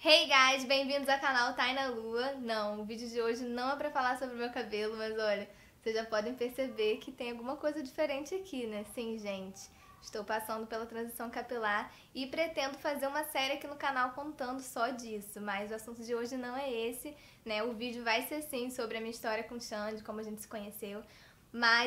Hey guys, bem-vindos ao canal Thay na Lua. Não, o vídeo de hoje não é pra falar sobre o meu cabelo, mas olha, vocês já podem perceber que tem alguma coisa diferente aqui, né? Sim, gente, estou passando pela transição capilar e pretendo fazer uma série aqui no canal contando só disso, mas o assunto de hoje não é esse, né? O vídeo vai ser sim sobre a minha história com o Xande, como a gente se conheceu,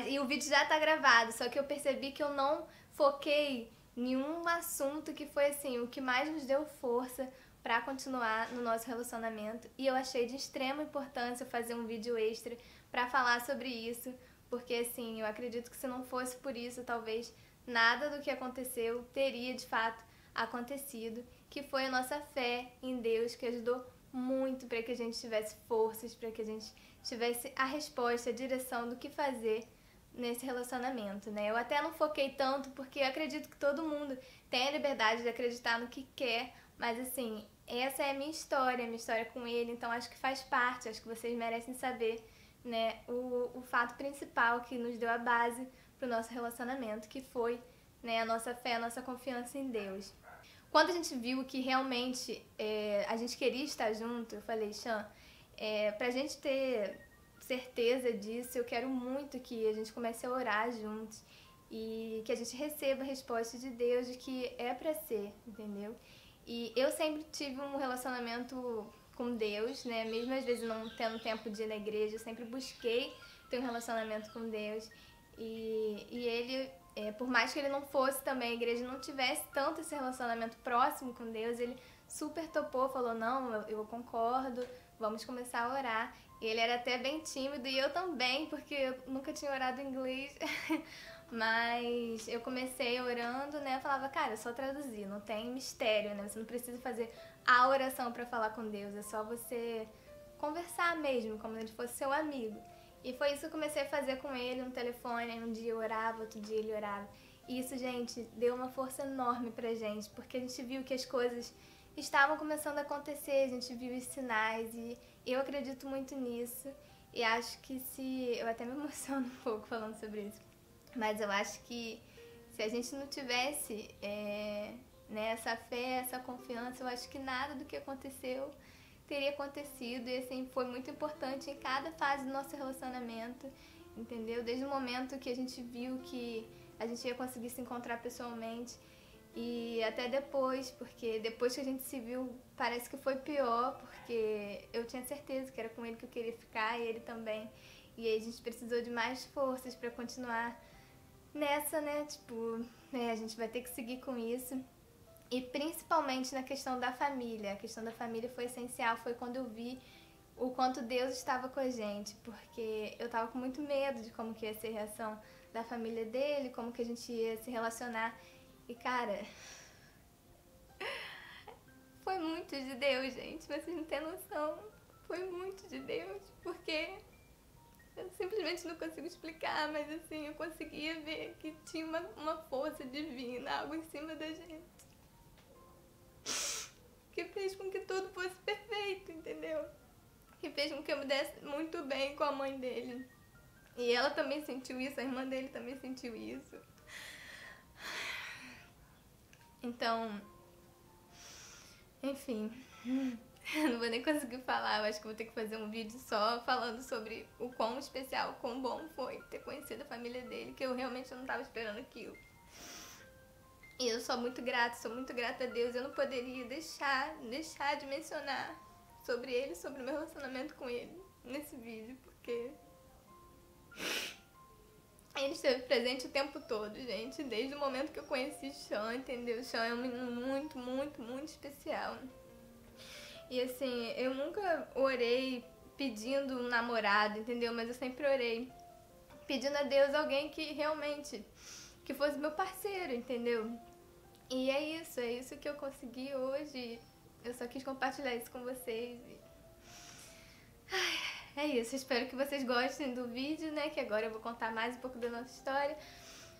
e o vídeo já tá gravado, só que eu percebi que eu não foquei em um assunto que foi assim, o que mais nos deu força pra continuar no nosso relacionamento, e eu achei de extrema importância fazer um vídeo extra pra falar sobre isso, porque assim, eu acredito que se não fosse por isso, talvez nada do que aconteceu teria de fato acontecido, que foi a nossa fé em Deus, que ajudou muito para que a gente tivesse forças, para que a gente tivesse a resposta, a direção do que fazer nesse relacionamento, né? Eu até não foquei tanto porque eu acredito que todo mundo tem a liberdade de acreditar no que quer, mas assim, essa é a minha história com ele, então acho que faz parte, acho que vocês merecem saber, né, o fato principal que nos deu a base pro nosso relacionamento, que foi, né, a nossa fé, a nossa confiança em Deus. Quando a gente viu que realmente a gente queria estar junto, eu falei, Xan, pra gente ter certeza disso, eu quero muito que a gente comece a orar juntos e que a gente receba a resposta de Deus de que é pra ser, entendeu? E eu sempre tive um relacionamento com Deus, né? Mesmo às vezes não tendo tempo de ir na igreja, eu sempre busquei ter um relacionamento com Deus. E ele, por mais que ele não fosse também, a igreja não tivesse tanto esse relacionamento próximo com Deus, ele super topou, falou, não, eu concordo, vamos começar a orar. E ele era até bem tímido, e eu também, porque eu nunca tinha orado em inglês. Mas eu comecei orando, né? Eu falava, cara, é só traduzir, não tem mistério, né? Você não precisa fazer a oração pra falar com Deus, é só você conversar mesmo, como se ele fosse seu amigo. E foi isso que eu comecei a fazer com ele no telefone. Um dia eu orava, outro dia ele orava. E isso, gente, deu uma força enorme pra gente, porque a gente viu que as coisas estavam começando a acontecer, a gente viu os sinais e eu acredito muito nisso. E acho que se... Eu até me emociono um pouco falando sobre isso. Mas eu acho que se a gente não tivesse né, essa fé, essa confiança, eu acho que nada do que aconteceu teria acontecido. E assim, foi muito importante em cada fase do nosso relacionamento, entendeu? Desde o momento que a gente viu que a gente ia conseguir se encontrar pessoalmente e até depois, porque depois que a gente se viu, parece que foi pior, porque eu tinha certeza que era com ele que eu queria ficar e ele também. E aí a gente precisou de mais forças pra continuar nessa, né? Tipo, a gente vai ter que seguir com isso. E principalmente na questão da família. A questão da família foi essencial. Foi quando eu vi o quanto Deus estava com a gente. Porque eu tava com muito medo de como que ia ser a reação da família dele, como que a gente ia se relacionar. E cara, foi muito de Deus, gente. Vocês não têm noção. Foi muito de Deus. Porque eu simplesmente não consigo explicar, mas assim, eu conseguia ver que tinha uma força divina, algo em cima da gente. Que fez com que tudo fosse perfeito, entendeu? Que fez com que eu me desse muito bem com a mãe dele. E ela também sentiu isso, a irmã dele também sentiu isso. Então, enfim, eu não vou nem conseguir falar, eu acho que vou ter que fazer um vídeo só falando sobre o quão especial, o quão bom foi ter conhecido a família dele, que eu realmente não tava esperando aquilo. E eu sou muito grata a Deus, eu não poderia deixar de mencionar sobre ele, sobre o meu relacionamento com ele nesse vídeo, porque ele esteve presente o tempo todo, gente, desde o momento que eu conheci Xan, entendeu? Xan é um menino muito, muito, muito especial. E assim, eu nunca orei pedindo um namorado, entendeu? Mas eu sempre orei pedindo a Deus alguém que realmente que fosse meu parceiro, entendeu? E é isso que eu consegui hoje. Eu só quis compartilhar isso com vocês. É isso, espero que vocês gostem do vídeo, né? Que agora eu vou contar mais um pouco da nossa história.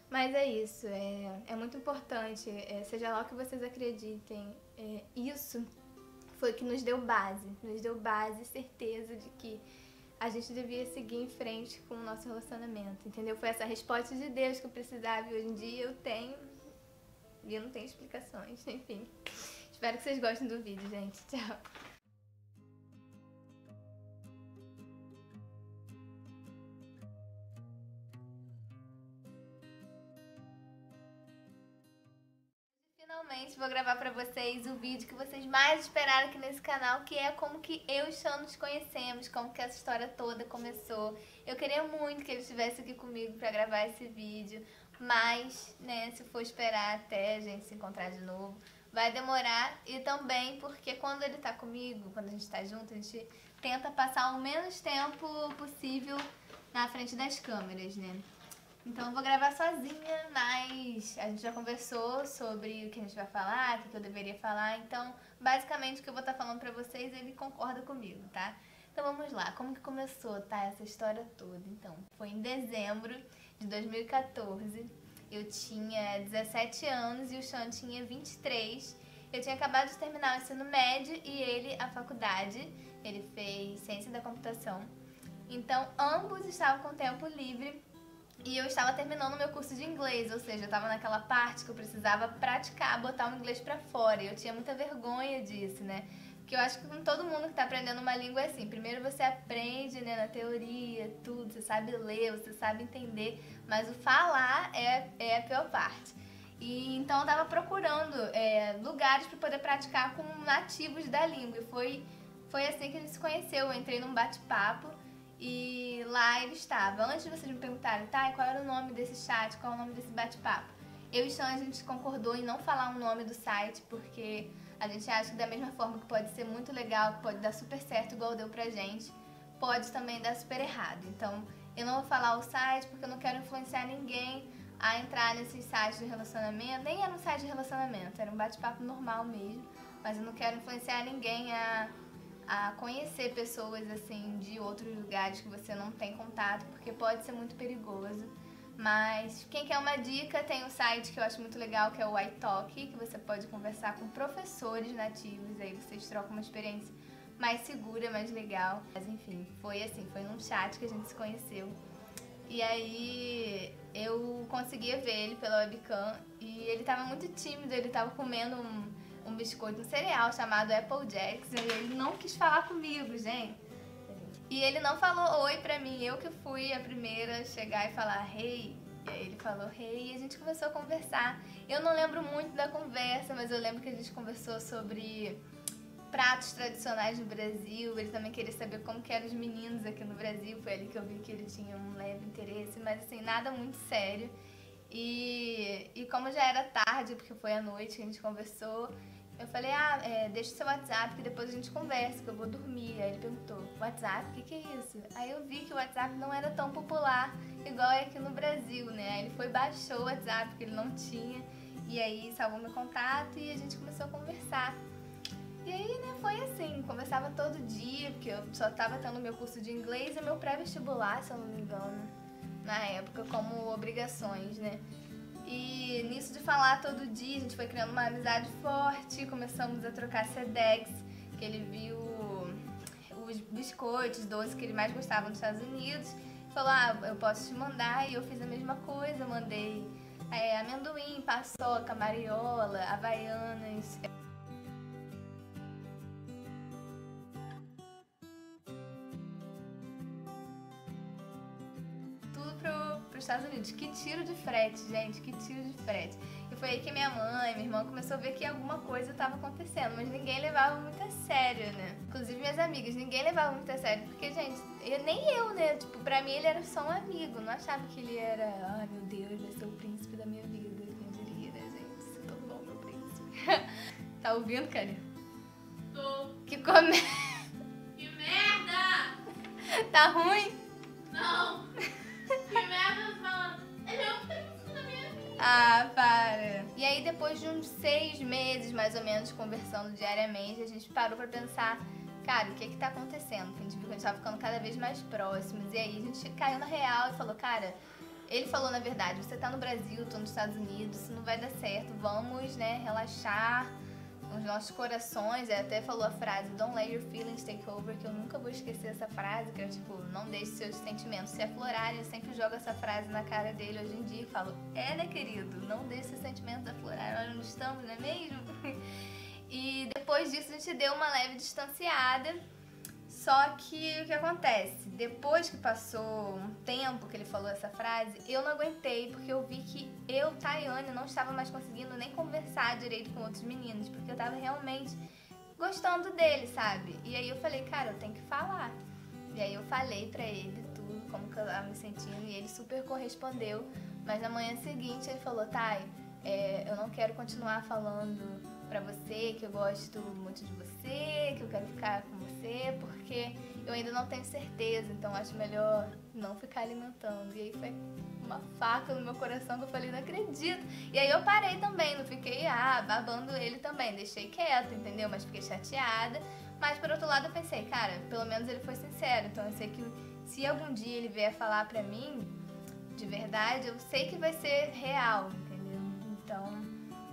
Mas é isso, é muito importante, seja lá o que vocês acreditem, isso foi o que nos deu base e certeza de que a gente devia seguir em frente com o nosso relacionamento, entendeu? Foi essa resposta de Deus que eu precisava e hoje em dia eu tenho, e eu não tenho explicações, enfim. Espero que vocês gostem do vídeo, gente. Tchau! Finalmente vou gravar pra vocês o vídeo que vocês mais esperaram aqui nesse canal, que é como que eu e o Sean nos conhecemos, como que essa história toda começou. Eu queria muito que ele estivesse aqui comigo pra gravar esse vídeo, mas, né, se for esperar até a gente se encontrar de novo, vai demorar. E também porque quando ele tá comigo, quando a gente tá junto, a gente tenta passar o menos tempo possível na frente das câmeras, né? Então eu vou gravar sozinha, mas a gente já conversou sobre o que a gente vai falar, o que eu deveria falar, então basicamente o que eu vou estar falando pra vocês, ele concorda comigo, tá? Então vamos lá, como que começou, tá, essa história toda? Então, foi em dezembro de 2014, eu tinha 17 anos e o Sean tinha 23, eu tinha acabado de terminar o ensino médio e ele a faculdade, ele fez ciência da computação, então ambos estavam com tempo livre. E eu estava terminando meu curso de inglês, ou seja, eu estava naquela parte que eu precisava praticar, botar o inglês pra fora. E eu tinha muita vergonha disso, né? Porque eu acho que com todo mundo que tá aprendendo uma língua é assim. Primeiro você aprende, né, na teoria, tudo, você sabe ler, você sabe entender, mas o falar é a pior parte. E então eu tava procurando lugares para poder praticar com nativos da língua. E foi assim que a gente se conheceu. Eu entrei num bate-papo. E lá ele estava. Antes de vocês me perguntarem, tá, qual era o nome desse chat, qual é o nome desse bate-papo, eu e Sean, a gente concordou em não falar o nome do site, porque a gente acha que da mesma forma que pode ser muito legal, que pode dar super certo, igual deu pra gente, pode também dar super errado. Então, eu não vou falar o site, porque eu não quero influenciar ninguém a entrar nesses sites de relacionamento. Nem era um site de relacionamento, era um bate-papo normal mesmo, mas eu não quero influenciar ninguém a conhecer pessoas assim de outros lugares que você não tem contato, porque pode ser muito perigoso. Mas quem quer uma dica, tem um site que eu acho muito legal, que é o iTalk, que você pode conversar com professores nativos, aí vocês trocam uma experiência mais segura, mais legal. Mas enfim, foi assim, foi num chat que a gente se conheceu. E aí eu conseguia ver ele pela webcam e ele tava muito tímido, ele tava comendo um biscoito, um cereal chamado Apple Jacks, e ele não quis falar comigo, gente. E ele não falou oi pra mim, eu que fui a primeira a chegar e falar hey. E aí ele falou hey e a gente começou a conversar. Eu não lembro muito da conversa, mas eu lembro que a gente conversou sobre pratos tradicionais do Brasil. Ele também queria saber como que eram os meninos aqui no Brasil, foi ali que eu vi que ele tinha um leve interesse, mas assim, nada muito sério. E como já era tarde, porque foi à noite que a gente conversou, eu falei, deixa o seu WhatsApp que depois a gente conversa, que eu vou dormir. Aí ele perguntou, WhatsApp? O que é isso? Aí eu vi que o WhatsApp não era tão popular igual é aqui no Brasil, né? Aí ele foi, baixou o WhatsApp, porque ele não tinha, e aí salvou meu contato e a gente começou a conversar. E aí, né, foi assim, conversava todo dia, porque eu só tava tendo meu curso de inglês e meu pré-vestibular, se eu não me engano, na época, como obrigações, né? E nisso de falar todo dia, a gente foi criando uma amizade forte, começamos a trocar sedex, que ele viu os biscoitos, doces que ele mais gostava nos Estados Unidos, falou, eu posso te mandar, e eu fiz a mesma coisa, mandei amendoim, paçoca, mariola, havaianas. Para os Estados Unidos. Que tiro de frete, gente, que tiro de frete. E foi aí que minha mãe, minha irmã começou a ver que alguma coisa estava acontecendo, mas ninguém levava muito a sério, né? Inclusive minhas amigas, ninguém levava muito a sério, porque, gente, nem eu, né? Tipo, pra mim ele era só um amigo, não achava que ele era, ai meu Deus, vai ser o príncipe da minha vida, quem diria, né, gente? Se tornou meu príncipe. Tá ouvindo, cara? Tô. Que Que merda! Tá ruim? Não! Que merda falando? Ele é o príncipe da minha vida. Ah, para. E aí depois de uns 6 meses, mais ou menos, conversando diariamente, a gente parou pra pensar, cara, o que que tá acontecendo? Porque a gente viu que a gente tava ficando cada vez mais próximos. E aí a gente caiu na real e falou, cara, ele falou na verdade, você tá no Brasil, tô nos Estados Unidos, isso não vai dar certo, vamos, né, relaxar os nossos corações. Ele até falou a frase, don't let your feelings take over, que eu nunca vou esquecer essa frase, que é tipo, não deixe seus sentimentos se aflorarem. Eu sempre jogo essa frase na cara dele hoje em dia e falo, né, querido, não deixe seus sentimentos aflorarem, nós não estamos, não é mesmo? E depois disso a gente deu uma leve distanciada. Só que o que acontece? Depois que passou um tempo que ele falou essa frase, eu não aguentei, porque eu vi que eu, Tayane, não estava mais conseguindo nem conversar direito com outros meninos, porque eu tava realmente gostando dele, sabe? E aí eu falei, cara, eu tenho que falar. E aí eu falei pra ele tudo, como que eu tava me sentindo, e ele super correspondeu. Mas na manhã seguinte ele falou, Thay, eu não quero continuar falando pra você que eu gosto muito de você, que eu quero ficar com você, porque eu ainda não tenho certeza, então acho melhor não ficar alimentando. E aí foi uma faca no meu coração que eu falei, não acredito. E aí eu parei também, não fiquei babando ele também, deixei quieto, entendeu? Mas fiquei chateada. Mas por outro lado eu pensei, cara, pelo menos ele foi sincero, então eu sei que se algum dia ele vier falar pra mim, de verdade, eu sei que vai ser real, entendeu? Então,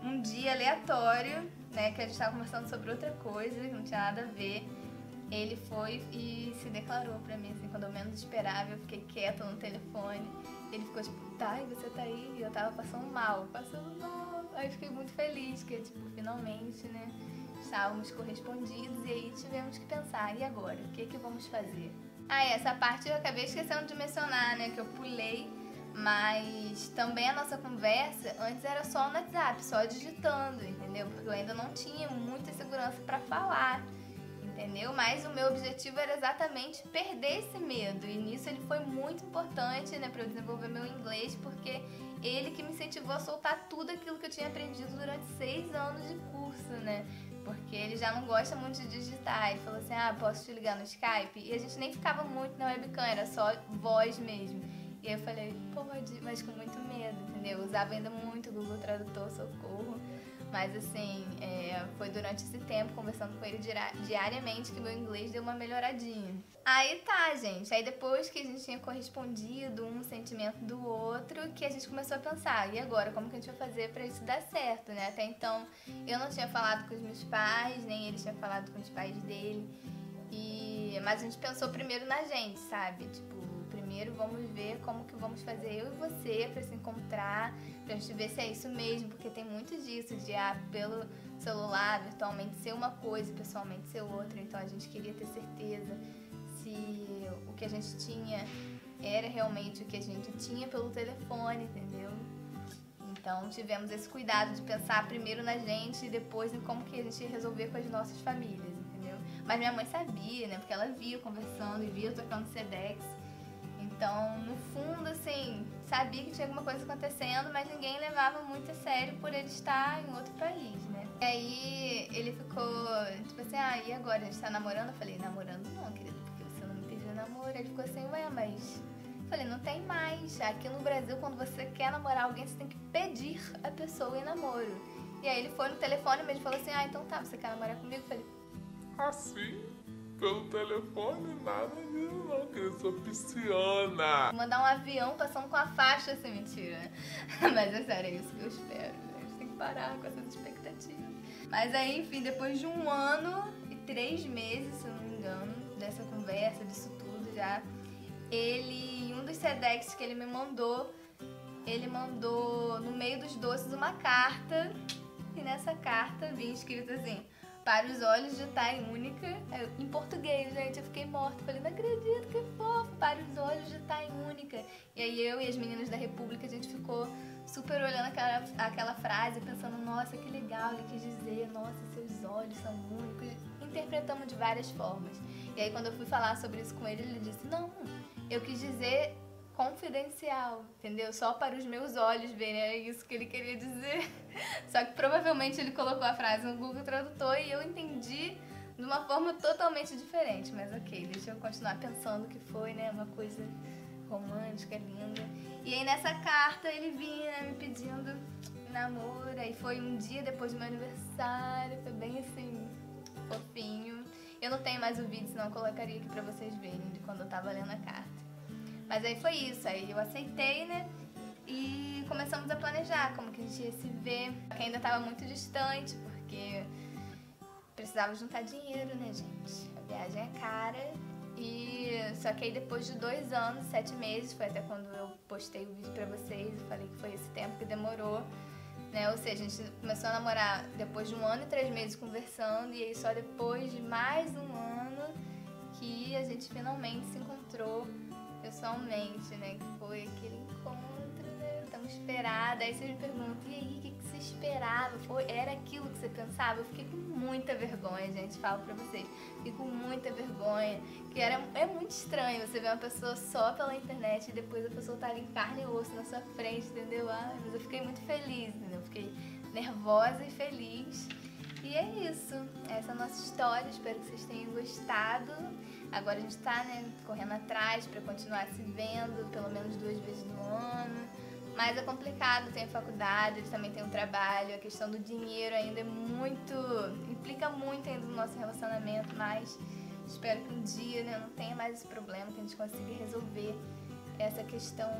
um dia aleatório, né, que a gente tava conversando sobre outra coisa, que não tinha nada a ver, ele foi e se declarou pra mim, assim, quando eu menos esperava, eu fiquei quieta no telefone, ele ficou tipo, Thay, você tá aí? E eu tava passando mal, aí eu fiquei muito feliz, que tipo, finalmente, né, estávamos correspondidos, e aí tivemos que pensar, e agora? O que vamos fazer? Essa parte eu acabei esquecendo de mencionar, né, que eu pulei, mas também a nossa conversa antes era só no WhatsApp, só digitando, entendeu? Porque eu ainda não tinha muita segurança pra falar, entendeu? Mas o meu objetivo era exatamente perder esse medo, e nisso ele foi muito importante, né, pra eu desenvolver meu inglês, porque ele que me incentivou a soltar tudo aquilo que eu tinha aprendido durante 6 anos de curso, né? Porque ele já não gosta muito de digitar. Ele falou assim, posso te ligar no Skype? E a gente nem ficava muito na webcam, era só voz mesmo. E aí eu falei, pode, mas com muito medo, entendeu? Eu usava ainda muito o Google Tradutor, socorro. Mas assim, foi durante esse tempo, conversando com ele diariamente, que meu inglês deu uma melhoradinha. Aí tá, gente. Aí depois que a gente tinha correspondido um sentimento do outro, que a gente começou a pensar, e agora, como que a gente vai fazer pra isso dar certo, né? Até então, eu não tinha falado com os meus pais, nem ele tinha falado com os pais dele. Mas a gente pensou primeiro na gente, sabe? Tipo, primeiro vamos ver como que vamos fazer eu e você pra se encontrar, pra gente ver se é isso mesmo, porque tem muito disso, de pelo celular, virtualmente ser uma coisa e pessoalmente ser outra, então a gente queria ter certeza se o que a gente tinha era realmente o que a gente tinha pelo telefone, entendeu? Então tivemos esse cuidado de pensar primeiro na gente e depois em como que a gente ia resolver com as nossas famílias, entendeu? Mas minha mãe sabia, né, porque ela via conversando e via tocando Sedex. Então, no fundo, assim, sabia que tinha alguma coisa acontecendo, mas ninguém levava muito a sério por ele estar em outro país, né? E aí, ele ficou, tipo assim, e agora? A gente tá namorando? Eu falei, namorando não, querido, porque você não me pediu namoro. Ele ficou assim, mas... Eu falei, não tem mais. Aqui no Brasil, quando você quer namorar alguém, você tem que pedir a pessoa em namoro. E aí, ele foi no telefone mesmo e falou assim, então tá, você quer namorar comigo? Eu falei, assim? Pelo telefone, nada disso não, que eu sou pisciana. Vou mandar um avião passando com a faixa, assim, mentira, né? Mas é sério, é isso que eu espero, né? A gente tem que parar com essas expectativas. Mas aí, enfim, depois de 1 ano e 3 meses, se eu não me engano, dessa conversa, disso tudo já, ele, em um dos Sedex que ele me mandou, ele mandou no meio dos doces uma carta, e nessa carta vinha escrito assim, para os olhos de Thay única, em português, gente, eu fiquei morta, falei, não acredito, que fofo, para os olhos de Thay única. E aí eu e as meninas da República, a gente ficou super olhando aquela frase, pensando, nossa, que legal, ele quis dizer, nossa, seus olhos são únicos, interpretamos de várias formas. E aí quando eu fui falar sobre isso com ele disse, não, eu quis dizer confidencial, entendeu? Só para os meus olhos verem, é isso que ele queria dizer. Só que provavelmente ele colocou a frase no Google Tradutor e eu entendi de uma forma totalmente diferente. Mas ok, deixa eu continuar pensando que foi, né, uma coisa romântica, linda. E aí nessa carta ele vinha, né, me pedindo namoro, e foi um dia depois do meu aniversário, foi bem assim, fofinho. Eu não tenho mais o vídeo, senão eu colocaria aqui pra vocês verem de quando eu tava lendo a carta. Mas aí foi isso, aí eu aceitei, né, e começamos a planejar como que a gente ia se ver, que ainda tava muito distante, porque precisava juntar dinheiro, né, gente? A viagem é cara, só que aí depois de 2 anos, 7 meses, foi até quando eu postei o vídeo pra vocês, eu falei que foi esse tempo que demorou, né? Ou seja, a gente começou a namorar depois de 1 ano e 3 meses conversando, e aí só depois de mais um ano que a gente finalmente se encontrou pessoalmente, né? Que foi aquele encontro, né? Tão esperado. Aí vocês me perguntam, e aí, o que você esperava? Era aquilo que você pensava? Eu fiquei com muita vergonha, gente, falo pra vocês. Fiquei com muita vergonha. Que é muito estranho você ver uma pessoa só pela internet e depois a pessoa tá ali em carne e osso na sua frente, entendeu? Mas eu fiquei muito feliz, entendeu? Eu fiquei nervosa e feliz. E é isso, essa é a nossa história, espero que vocês tenham gostado. Agora a gente tá, né, correndo atrás pra continuar se vendo pelo menos 2 vezes no ano. Mas é complicado, tem a faculdade, ele também tem um trabalho, a questão do dinheiro ainda é muito, implica muito ainda no nosso relacionamento, mas espero que um dia, né, não tenha mais esse problema, que a gente consiga resolver essa questão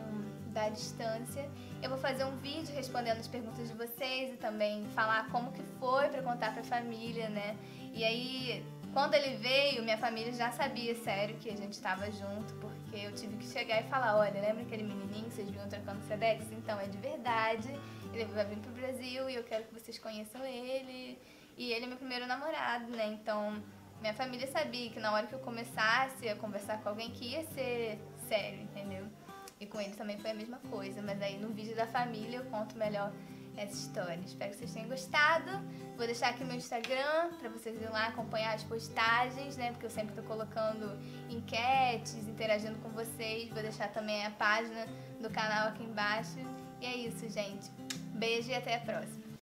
da distância. Eu vou fazer um vídeo respondendo as perguntas de vocês e também falar como que foi pra contar pra família, né? E aí, quando ele veio, minha família já sabia, sério, que a gente tava junto, porque eu tive que chegar e falar, olha, lembra aquele menininho que vocês viram trocando Sedex? Então, é de verdade, ele vai vir pro Brasil e eu quero que vocês conheçam ele. E ele é meu primeiro namorado, né? Então, minha família sabia que na hora que eu começasse a conversar com alguém que ia ser sério, entendeu? E com ele também foi a mesma coisa, mas aí no vídeo da família eu conto melhor essa história. Espero que vocês tenham gostado. Vou deixar aqui meu Instagram pra vocês irem lá acompanhar as postagens, né? Porque eu sempre tô colocando enquetes, interagindo com vocês. Vou deixar também a página do canal aqui embaixo. E é isso, gente. Beijo e até a próxima.